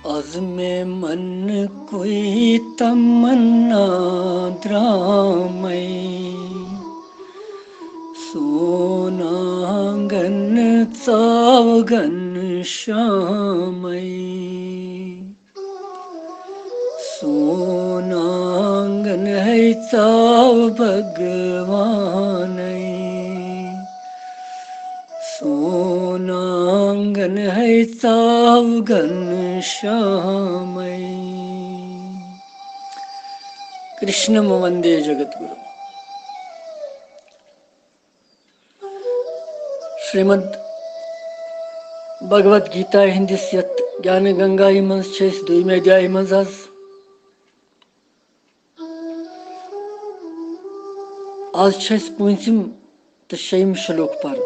अज़्मे मन कोई तमन्ना द्रामई सोनांगन सावगन श्यामई सोनांगन है साव भगवानई सोनांगन है सावगन श्यामई। कृष्णम वंदे जगद्गुरु। श्रीमद् भगवत गीता हिंदिस यत ज्ञान गंगा मज दुमे अध्याय मज आज पूंचम तो शेम श्लोक पर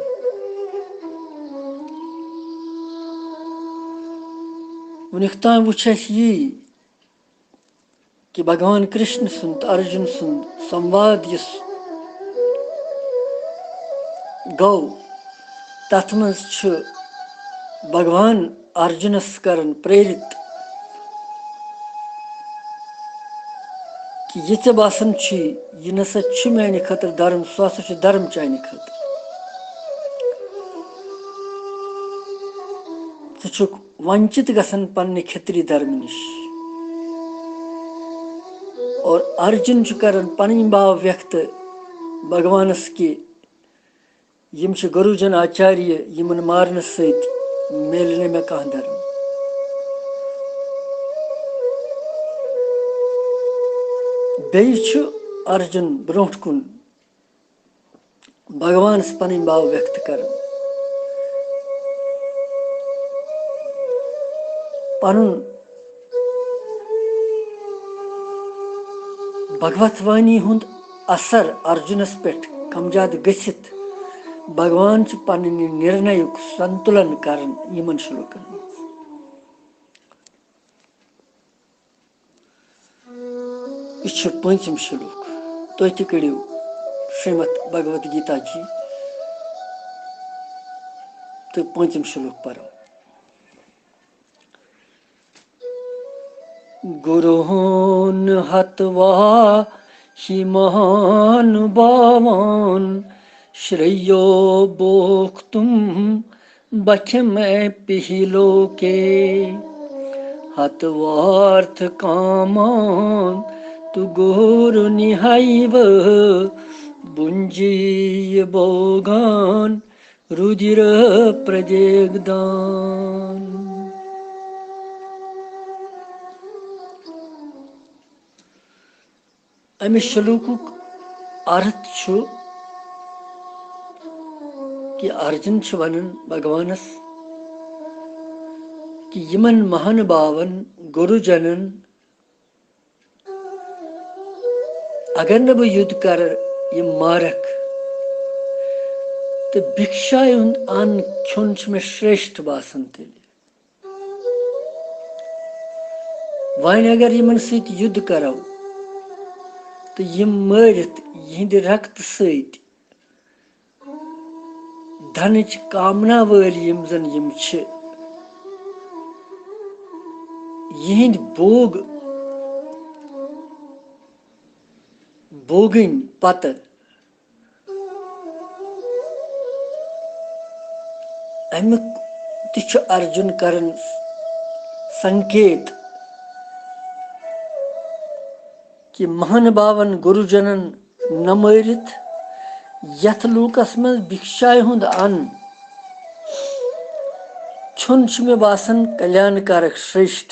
वनिक ताम वुछ यी कि भगवान कृष्ण सुंद अर्जुन सुंद संवाद यस गौ तथ मज भगवान अर्जुनस करन प्रेरित कि ये बासन यह नसा माने खतर धर्म सह हसा धर्म चाने खतर षुक वंचित गसन पन्ने क्षत्रिय धर्म निश और अर्जुन करन पन भाव व्यक्त भगवानस कि यम गुरुजन आचार्य यमन मारन सत मेल मे कह धर्म बेयु अर्जुन ब्रोट कुन भगवान पन भाव व्यक्त कर पन भगवत वाणी हुंद असर अर्जुनस पे कम ज्यादा गसित भगवान पन निर्णय संतुलन कर यमन श्लोकन यह पंचम श्लोक तुम तु करो श्रीमद् भगवत गीता जी तो पंचम श्लोक पढ़ो। गुरोन् हत्वा हि महानुभावान् श्रेयो भोक्तुं बह्यमपि हि लोके हत्वार्थकामान् तु गुरुनिहैव भुञ्जीय भोगान् रुधिरप्रजग्दान्। अमे श्लोकुक अर्थ कि अर्जुन वनन भगवानस कि यमन महानुभावन गुरुजनन अगर न बह युद्ध कर यम मारक तो भिक्षा हुंद अन्न खन मे श्रेष्ठ बासन तेल वन अगर यमन सत युद्ध करो तो यम मरित यिंद रक्त सत धनच कामना वल यम जन यम यिंद भोग भोगन पत अमुक तु अर्जुन करन संकेत कि महानुभावन गुरुजनन न मरित यथ लूकस मज भिक्षा हुंद अन्न छुन मे बासन कल्याणकारक श्रेष्ठ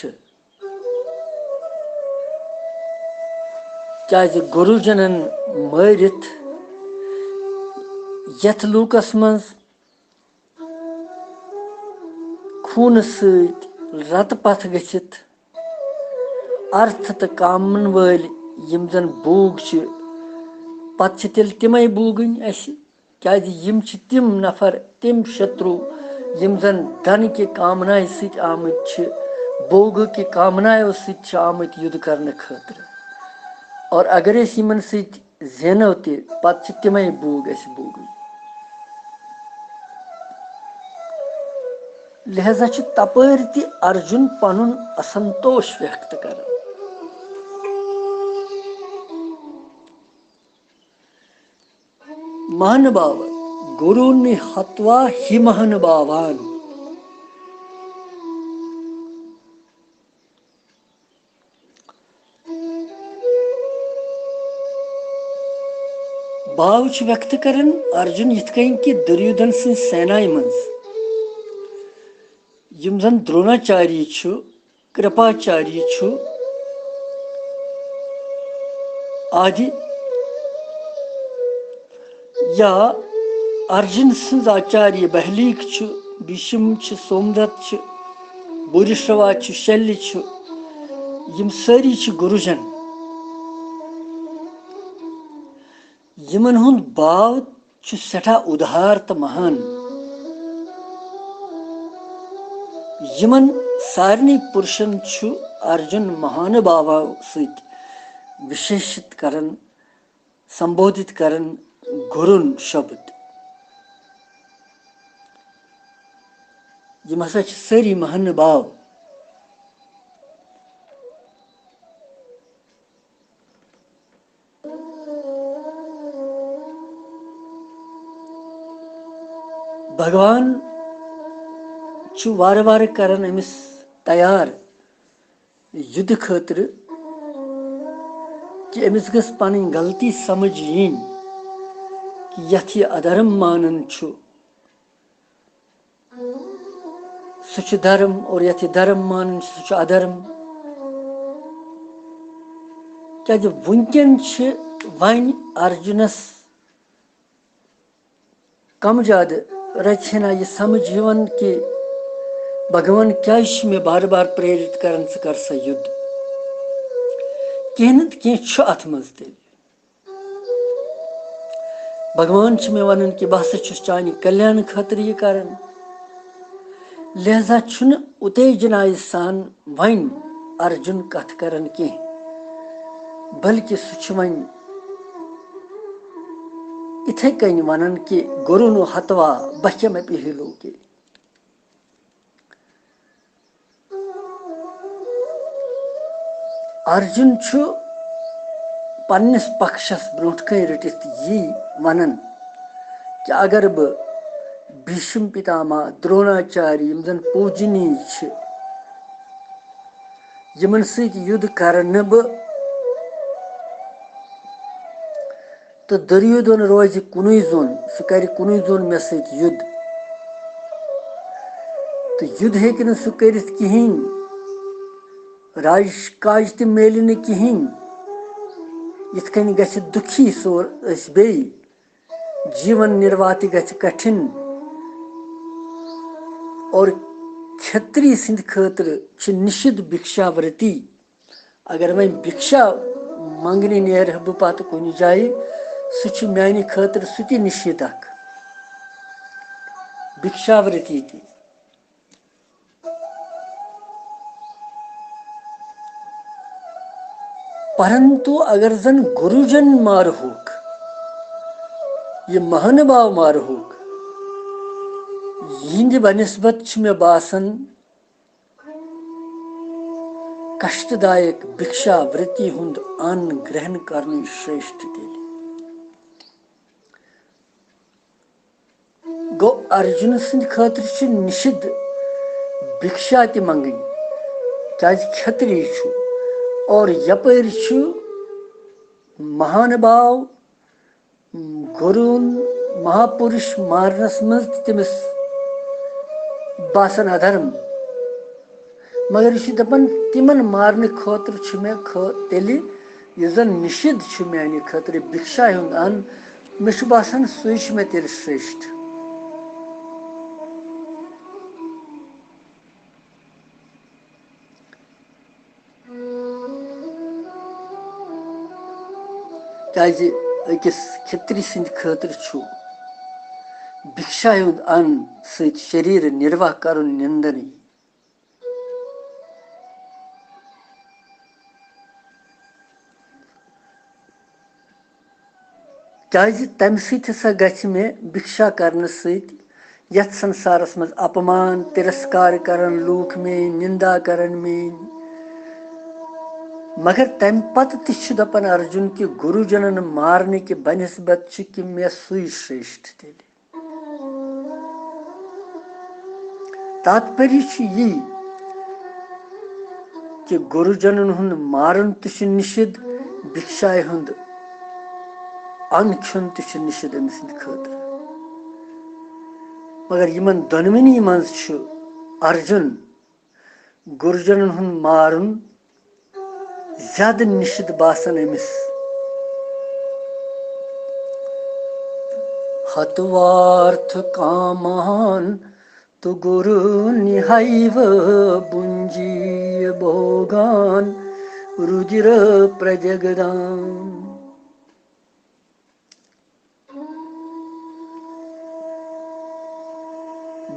क्या गुरुजनन मरित यथ लूकस मज खून सत रत पथ गसित अर्थ तो कामन वल यम जन भोग पत तेल तमें भोगन क्या तिम नफर तिम शत्रु यम जन धन के कामनाय सत आमत भोग के कामनायों सत आमत युद्ध करने खतर और अगर यमन सत जेनो पत तमें भोग भोगन लिहाजा तपर ति अर्जुन पनुन असंतोष व्यक्त कर। महानुभाव गुरु ने हत्वा ही महानुभावान। भाव व्यक्त करन अर्जुन यथ कन कि दुर्योधन सिंह सेना मज यम जन द्रोणाचार्य छु, कृपाचार्य छु, आदि या अर्जुन सिंह आचार्य बहलीक छु, भीष्म छु, सोमदत्त छु, भूरिश्रवा छु, शल्य छु, यम सारी छु गुरुजन। यमन हुंद भाव छु सठा उदार तो महान। यमन सारनी पुरुषन छु अर्जुन महानुभाव सहित विशेषित करन, संबोधित करन गुरुन शब्द। यम हसा सारी महानुभाव। भगवान छु वार वार करन अमिस तैयार युद्ध खतर कि अमिस गस पनी गलती समझ यीन कि यथ ये अधर्म मानन छु सु धर्म और यथ धर्म मानन सु अधर्म। क्या वुनकन वन अर्जुनस कम ज्यादा रचना ये समझ यवन कि भगवान क्या मे बार बार प्रेरित करन स कर सा युद्ध कह न कह अथ मज तेल। भगवान मे वन कि बह हसा चान कल्याण खतर यह करन। लिहाजा छुन उत्तेजनाय सान वन अर्जुन कथ करन कह, बल्कि सु वन इथे कन वनन कि गुरु नु हतवा बह्यम पिहिलोके। अर्जुन छु पन्निस पक्षस ब्रोट कन रटित यी वनन कि अगर ब भीष्म पितामह, द्रोणाचार्य यम जन पूजनीय छ यमन सहित युद्ध करन ब तो दुर्योधन रोज कुनुई जोन, सु कर कुनुई जोन मे सहित युद्ध। तो युद्ध हेक न सु करित किहिन, राजकाज ते मेल न किहिन, यथ कन गछ दुखी सोर बे जीवन निर्वाह गछ कठिन। और क्षत्रिय सिंध खतर छ निषिद्ध भिक्षावृत्ति। अगर मैं भिक्षा मंगने नेर बह पत कुन जाय सु मानी खतर सु निषिद्ध अख भिक्षावृत्ति थी। परंतु अगर जन गुरुजन मार होक, ये महानुभाव मार होक, यिंद बनस्बत मे बासन कष्टदायक भिक्षावृत्ति हुंद अन्न ग्रहण करने श्रेष्ठ तेल। गो अर्जुन सिंध खतर निषिद्ध भिक्षा ते मंगनी क्या क्षत्रिय छु और यपर छु महानुभाव गुरुन महापुरुष मारनस मज तमिस बासन अधर्म। मगर यह दपन तिमन मारने खतर मे तेल यह जन निषिद्ध माने खतर भिक्षा हुंद अन्न मे बासान सु मे तेल श्रेष्ठ। अकिस क्षत्रिय सिंध खतर छु भिक्षा हुंद अन्न सहित शरीर निर्वाह कर निंदन। क्या तम सहित हसा गछ मे भिक्षा करने सहित यथ संसारस मज अपमान तिरस्कार करन लूख में निंदा करन में मगर तम पत दपन अर्जुन कि गुरुजनन मारने के बनस्बत कि मे सुई श्रेष्ठ तेल तात्पर्य यी कि गुरुजनन हुंद मारन तह निषिद्ध भिक्षाय हुंद अन्न खन तह निषिद्ध अमि सद खतर मगर यमन दोनवनी मज अर्जुन गुरुजनन हुंद मारुन ज्यादा निषिद्ध बासन अमिस हत्वार्थ कामान तो गुरु निहैव भुंजीय भोगान रुजिर प्रजगदान।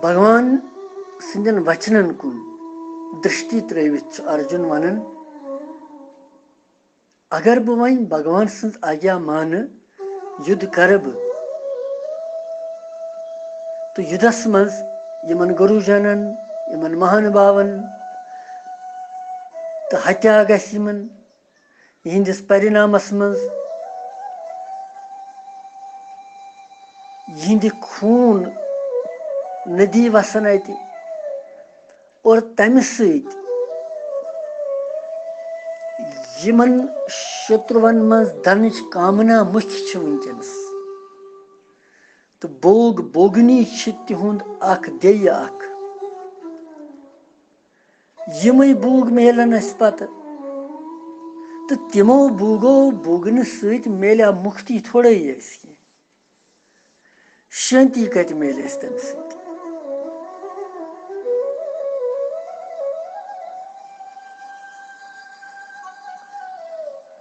भगवान सिंदन वचनन कुन दृष्टि त्रवित अर्जुन वनन अगर बह वन भगवान सज आज्ञा मान युद्ध कर तो युद्धस मज यमन गुरुजनन यमन महानुभावन तो हत्या गस यमन यहंदिस परिणामस मज यहंद खून नदी वसन अति और तमि सत यमन शत्रुवन मज दनच कामना मुख्य वनकस तो बोग बोगनी तिहुंद अख देय अख यमय बोग मेलन अस पत तो तिमो बोगो बोगन सत मेल्या मुक्ति थोड़े शांति कत मेल तम सत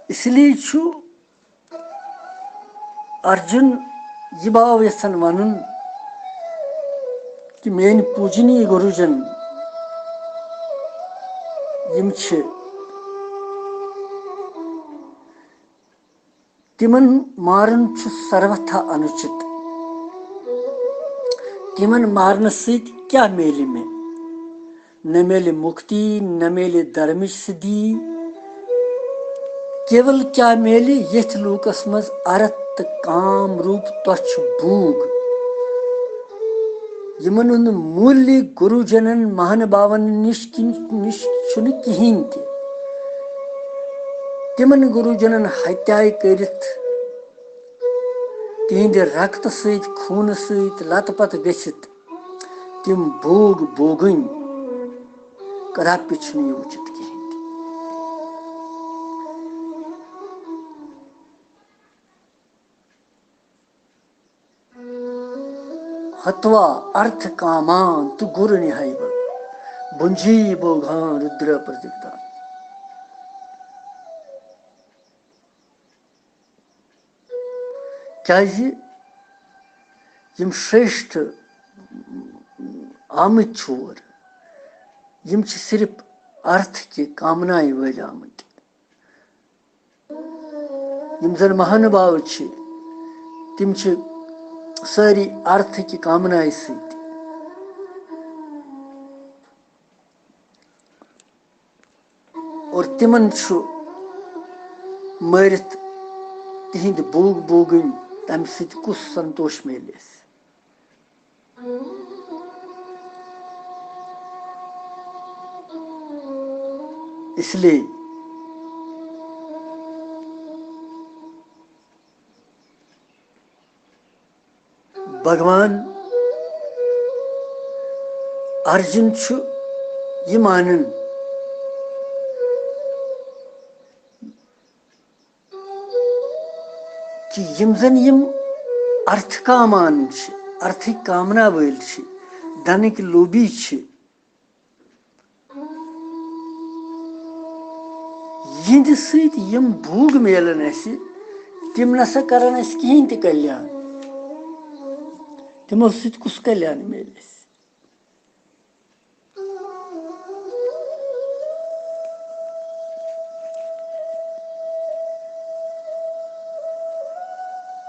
इसलिए अर्जुन यह भाव यसन वन कि मेन पूजनीय गुरुजन तिमन मारन सर्वथा अनुचित तिमन मारन सत क्या मेल में न मेल मुक्ति न मेल धर्मिश सिद्धि केवल क्या मेलि यथ लूकस मज अरत काम रूप त्वच भूग यमन हुंद मूल्य गुरुजनन महानुभावन निश कहें तिमन गुरुजनन हत्या करित तिहंद रक्त सत खून सत लतपथ गसित तिम भोग भोगन कदापि उचित कहें। हत्वा अर्थ कामान तु गुरु निहैव भुंजी भोगान रुद्र प्रजगदान। क्या यम श्रेष्ठ आमत छोर यम सिर्फ अर्थ की कामनाएं वल आमत यम जन महानुभाव तिम सारी अर्थ की कामनाएं सत और तिमन मरित तिहिंद बोग बोगन तम सत कुस संतोष मेलिस। इसलिए भगवान अर्जुन यह मानन कि यम जन यम अर्थ कामान अर्थिक कामना वल धनिक लोभी यहंद सत यम भूग मेलन तिम नसा करन कहें त कल्याण तिमो सत कुस कल्याण मेल।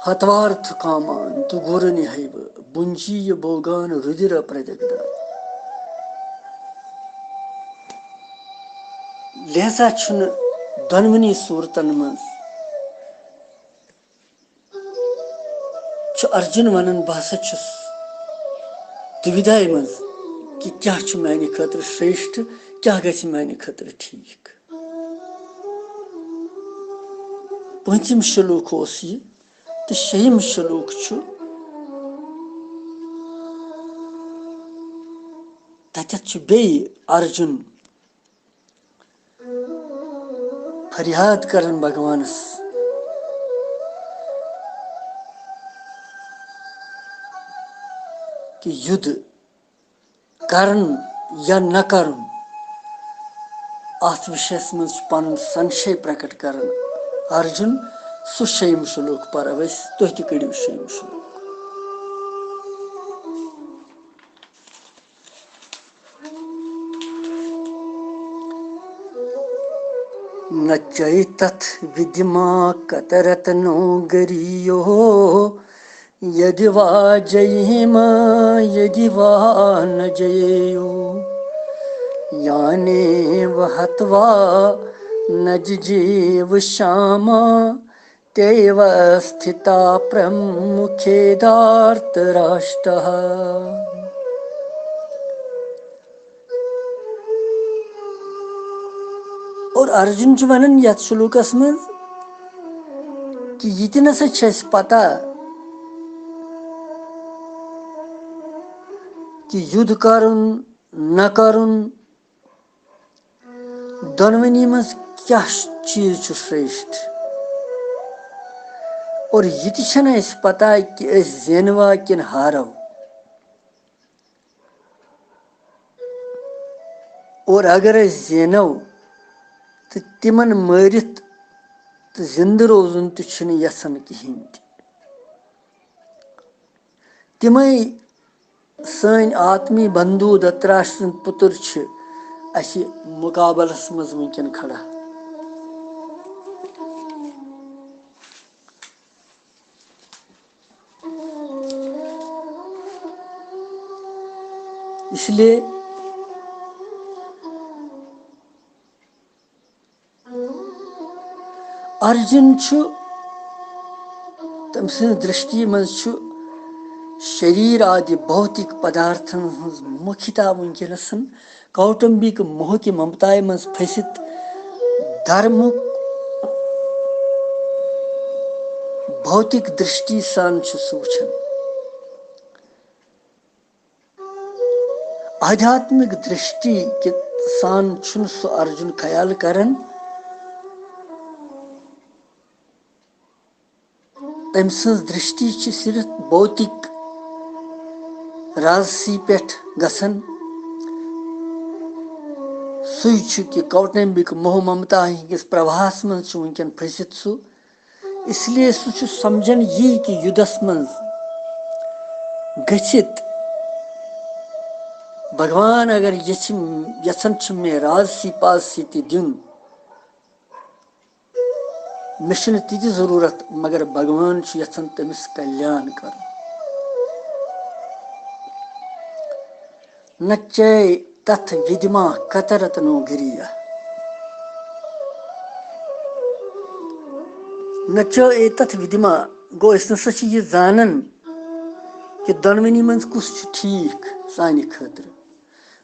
हतवार्थ कामान तु गुरनि हैव बुंजीय भोगान रुधिर प्रदग्ध। लिहाजा छुन दनवनी सूरतन मज छु अर्जुन वनन बह हसा छुस दुविधाय मज कि क्या छु माने खतर श्रेष्ठ क्या गछि माने खतर ठीक। पंचम श्लोक ओस यह तो शयम श्लोक छु ततत छु बे अर्जुन फरियाद करन भगवानस कि युद्ध करन या न करन अत विषयस मज पन संशय प्रकट करन अर्जुन सु शयम श्लोक पर अवस तुह तु करियो शयम श्लोक। न चैतथ विद्यमा कतरत्नो गरीयो यदि वा जयेम यदि वा न जयेयो यानेव हत्वा न जिजेव श्यामा तेव स्थिता प्रमुखेदार्तराष्ट्रः। और अर्जुन च वनन यथ श्लोकस मज कि यह त नसा पता कि युद्ध करुन न करुन दोनवनी मज क्या चीज छु श्रेष्ठ। और यह त पता कि जेनवा किन हारो। और अगर जेनो तो तिमन मारित तो जिंद रोजन तो यसन कहें तिमै सन आत्मी बंधु धृतराष्ट्र पुत्र अस मुकाबलस मज वनकन खड़ा। इसलिए अर्जुन तम दृष्टि मज शरीर आदि भौतिक पदार्थन मुख्यता वनकनस कौटुंबिक मोह की ममताय मज फसित धर्म भौतिक दृष्टि सान वुचन। आध्यात्मिक दृष्टि के सान सु अर्जुन ख्याल करन। तम दृष्टि सिर्फ भौतिक राजसी पे गसन सुई कि कौटुंबिक मोह ममता हंस प्रवाहस मज वनकन फसित सु। इसलिए सु समझन यी कि युद्धस मज गच्छित भगवान अगर यछन मे राजसी पाजसी दिन मे ती जरूरत मगर भगवान यछन तमिस कल्याण कर। न चै तथ विद्मा कतरत्नो गिरिया न च तथ विद्मा गो नसा यह जानन कि दोनवनी मज कुस ठीक सानि खतर।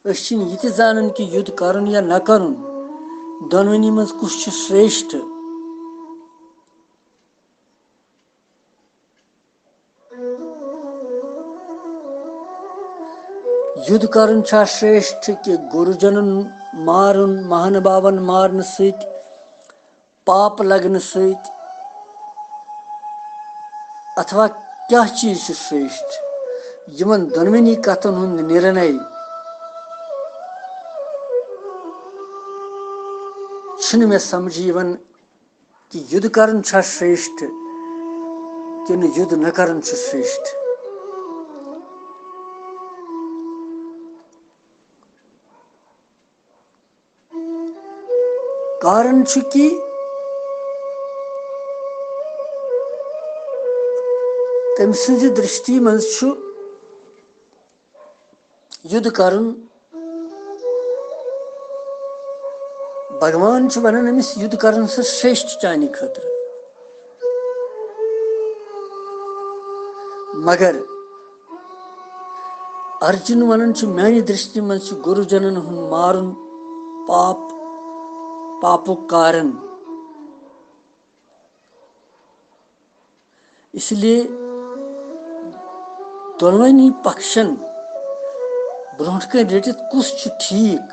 यह जानन कि युद्ध करन या न करन दोनवनी मज कुस श्रेष्ठ। युद्ध करन श्रेष्ठ कि गुरुजनन मारुन महानुभावन मारन सहित पाप लगन सहित अथवा क्या चीज श्रेष्ठ। यमन दोनवनी कथन हुंद निर्णय मे समझ कि युद्ध करन श्रेष्ठ कि युद्ध न करन श्रेष्ठ। कारण कि तम सज दृष्टि मज युद्ध करन भगवान वनान अमिस युद्ध करन सह श्रेष्ठ चानि खतर मगर अर्जुन वनान मानी दृष्टि मज गुरुजनन हुन मारुन पापुक कारण इसलिए दोनवनी पक्षन ब्रोह कन रटित कुस ठीक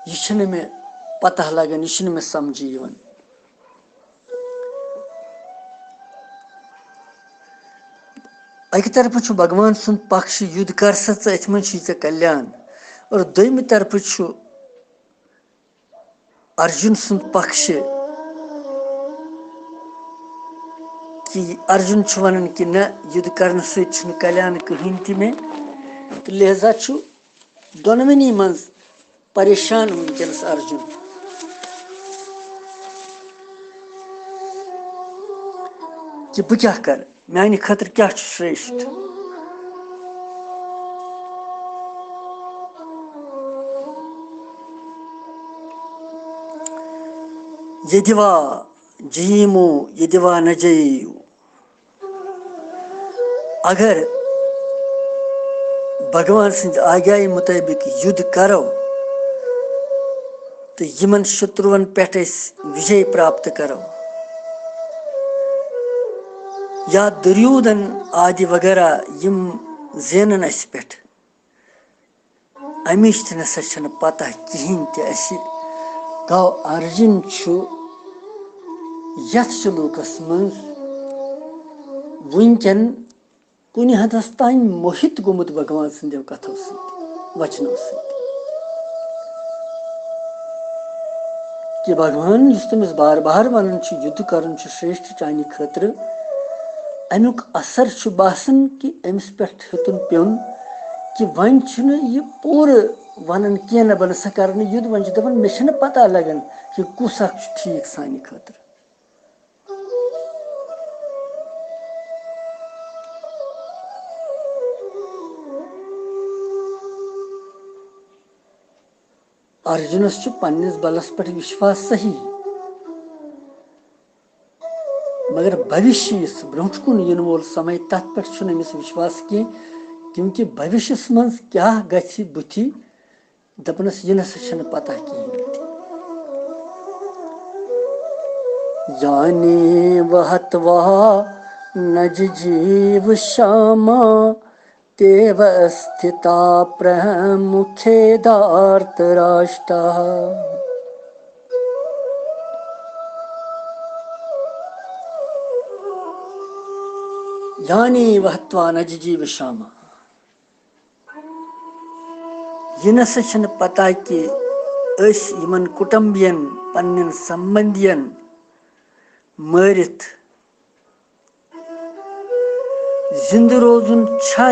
यह मे पता लगन यह मे समझी अक तरफ भगवान सुंद पक्ष युद्ध कर सा अथ मे कल्याण और दोम तरफ अर्जुन सुंद पक्ष कि अर्जुन वन कि न युद्ध करने सत्य कल्याण कहीं ति मे तो लिहाजा दोनवनी मज परेशान वनकस अर्जुन कि बह क्या कर मानि खतर क्या श्रेष्ठ यदिवा जीमो यदिवा न जयु अगर भगवान सद आज्ञा मुताबिक युद्ध करो तो यमन शत्रुवन पे विजय प्राप्त करो या दुर्योधन आदि वगैरह यम जेनन अस पे अमिश नसा पता कहें गो अर्जुन यथ सलूकस मज वनकन कुन हदस तान मोहित गोमुत भगवान सदो कथो वचनों कि भगवान तमिस बार बार वन युद्ध करन श्रेष्ठ चानि खतर अमुक असर बासन कि अमिस पे हेतुन पेन कि वन यह पूर वन कह न बन सा कर युद्ध वन दपान मे पता लगन कि कुस ठीक सानि खतर अर्जुनस पन्निस बलस पे विश्वास सही मगर भविष्य ब्रोह कुन इन वोल समय तथ पे अमिस विश्वास कह क्योंकि भविष्य मज क्या गि बुथि दपनस यह नसा पता कहें जाने वहत्वा नज जीव श्यामा तेव स्थिता प्रमुखे दार्त राष्ट्र जाने वहत्वा नज जीव श्यामा यह नसा पता कि यमन कुटुंबियन पन्न संबंधियन मारित जिंद रोजुन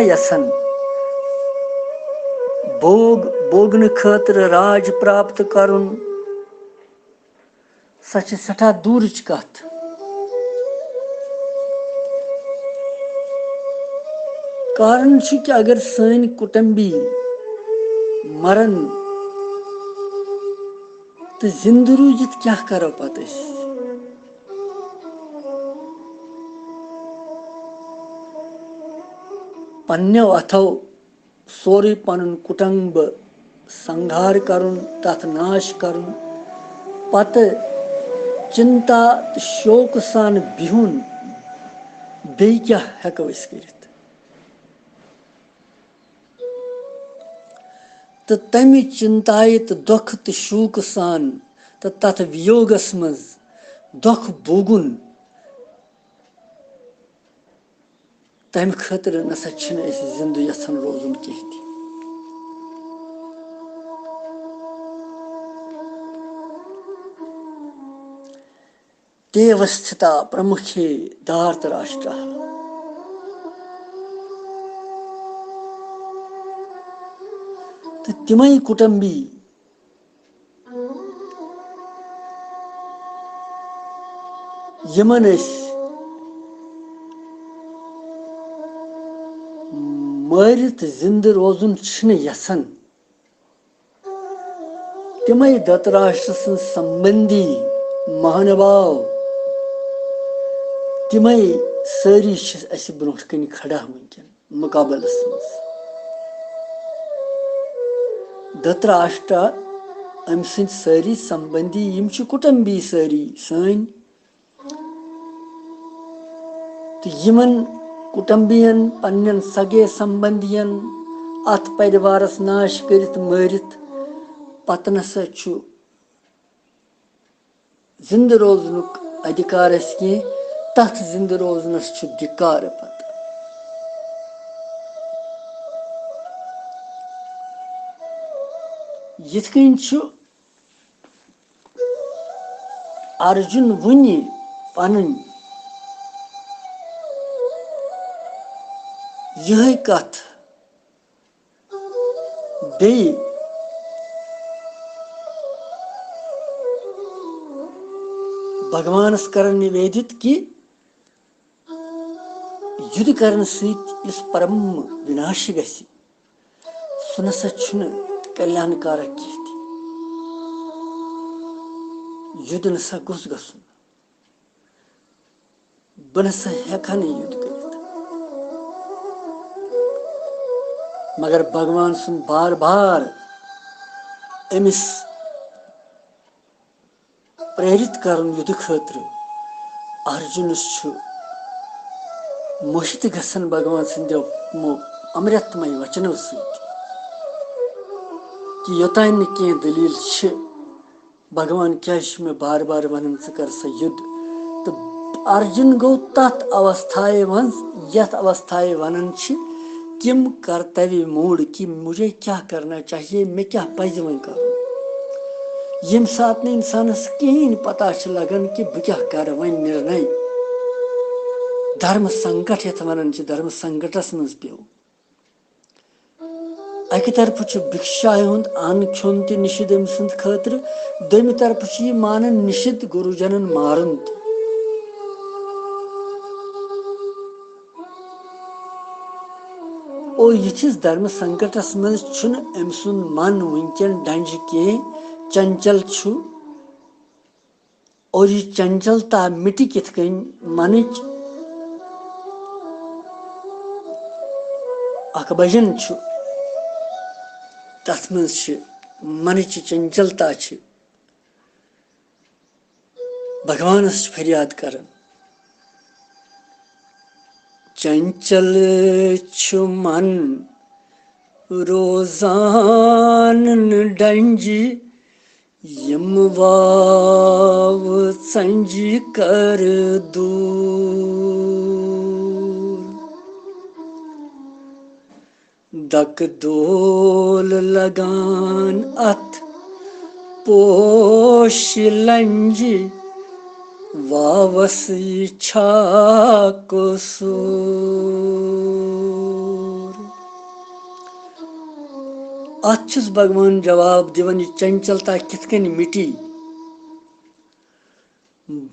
यसन भोगन खतर राज प्राप्त करुन सा सठा दूरच कथ कारण कि अगर सन कुटुंबी मरन तो जिंद रूजित क्या करो पत पन्नो अथो सोरे पन कुटुंब संहार करुन तथ नाश करुन पत चिंता तो शोक सान बिहुन बे क्या हेको कर तो तमि चिंताए तो दुख तो शोक सान तो तथ वियोगस मज दुख भोगुन तम खतर नसा जिंद यन रोजुन कह देव स्थिता प्रमुखे दार्त राष्ट्र तो तिमई कुटुंबी यमन मारित जिंद रोजुन छने यसन तिमै धृतराष्ट्र सं संबंधी महानुभाव तिमै सारी अस ब्रोह कन खड़ा वनकन मुकाबलस मज धृतराष्ट्र अम सद सारी संबंधी यम कुटुंबी सारी सन तो यमन कुटुंबियन पन्न सगे संबंधियन अत परिवारस नाश करित मारित पत नसा जिंद रोजनुक अधिकार कह तथ जिंद रोजनस धिकार पत यथ कन अर्जुन वन पन यह कथ बे भगवानस कर निवेदित कि युद्ध करने इस परम विनाश गि सह नसा कल्याणकारक कह युद्ध नसा गोस गसुन बह नसा हेका युद्ध कर मगर भगवान सुन बार बार अमिस प्रेरित कर युद्ध खातिर अर्जुनस मोहित गसन भगवान सदो अमृतमय वचनों कि योतान न कह दलील भगवान क्या में बार बार वन कर सा युद्ध तो अर्जुन गो तथ अवस्थाए मज यथ अवस्थाए वनन किम कर्तव्य मूड कि मुझे क्या करना चाहिए मैं क्या पज वन कर यम सात न इंसानस कहीं पता लगन कि बह क्या कर वन निर्णय धर्म संकट यथ वन धर्म संकटस मज पे अक तरफ भिक्षा हुंद अन्न खोन त निषिद्ध अम सद खातिर दोम तरफ मानन निषिद्ध गुरुजनन मारुन और यिस धर्म संकटस मज अम सुन मन वनकन डंज कह चंचल और यह चंचलता मिटी कित कन मन अख भजन तथ मज मन चंचलता भगवानस फरियाद कर चंचल मन रोजान डंज यम वाव संज कर दूर दक दोल लगान अथ पोश लंज वावस इच्छा कसूर अथुस भगवान जवाब दिवन यह चंचलता कित कन मिटी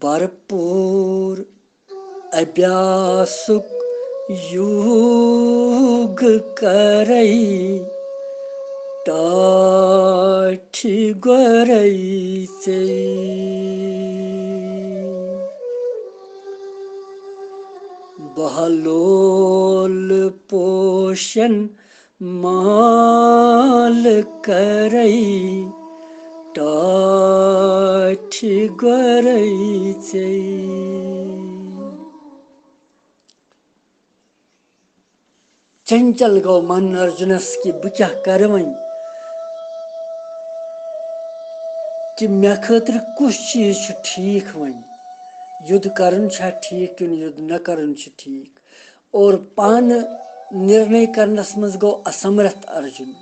भरपूर अभ्यासुक योग करई टाठी गरई से बहलोल पोषण माल करई टाठी गरई से चंचल गो मन अर्जुनस कि बह क्या कर वन कि मे खातिर कुछ चीज ठीक वन युद्ध करन ठीक कि युद्ध न करन ठीक और पान निर्णय करनस मज गो असमर्थ अर्जुन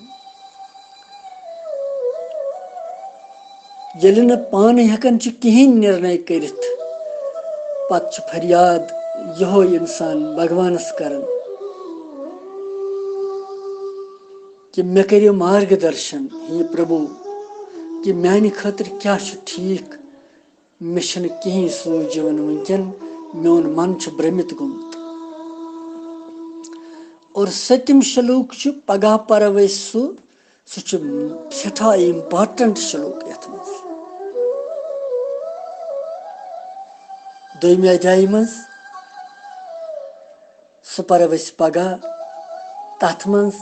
यदि न पान हेकन कहीं निर्णय करित पत फरियाद यो इंसान भगवानस करन कि मे करियो मार्गदर्शन हे प्रभु कि मानि खातिर क्या ठीक मे कहीं सूझ वनकन मोन मन भ्रमित गुमत और सत्यम श्लोक पगह पर्व सह सठा इम्पार्टेंट श्लोक ये दोम अध्याय मज सह पर्व पगह तथ मज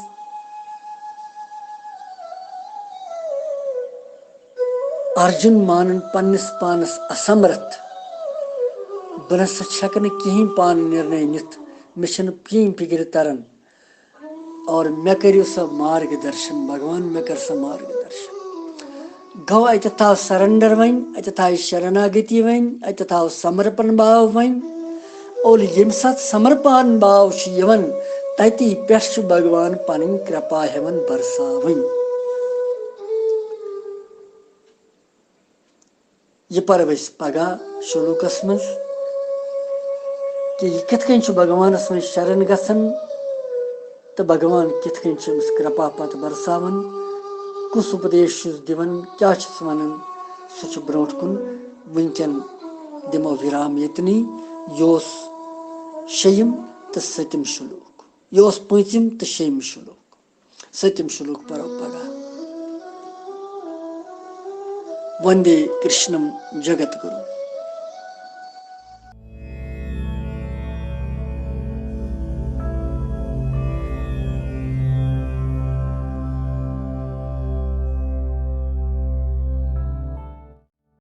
अर्जुन मान पन्नस पानस असमर्थ बह नसा छक कहीं पान निर्णय नित मे कहीं फिक्र तरन और मे करो सा मार्गदर्शन भगवान मे कर सा मार्गदर्शन गो अत थाव सरेंडर वन अत थाव शरणागति वन अत थाव समर्पण भाव वन और यम सात समर्पण भाव तति पे भगवान पन कृपा हेवन बरसावन यह पर्व पगह श्लोकस मज कि यह कित भगवानस मज शरण गसन तो भगवान कित कृपा पत बरसावन कुस उपदेश दिवन क्या वन सह ब्रोट कुन वनकन दिमो विराम यतनी यह शेयम तो सतम श्लोक यह पूंचम तो शेयम श्लोक सतम श्लोक परो पगह वंदे कृष्णम जगत गुरु।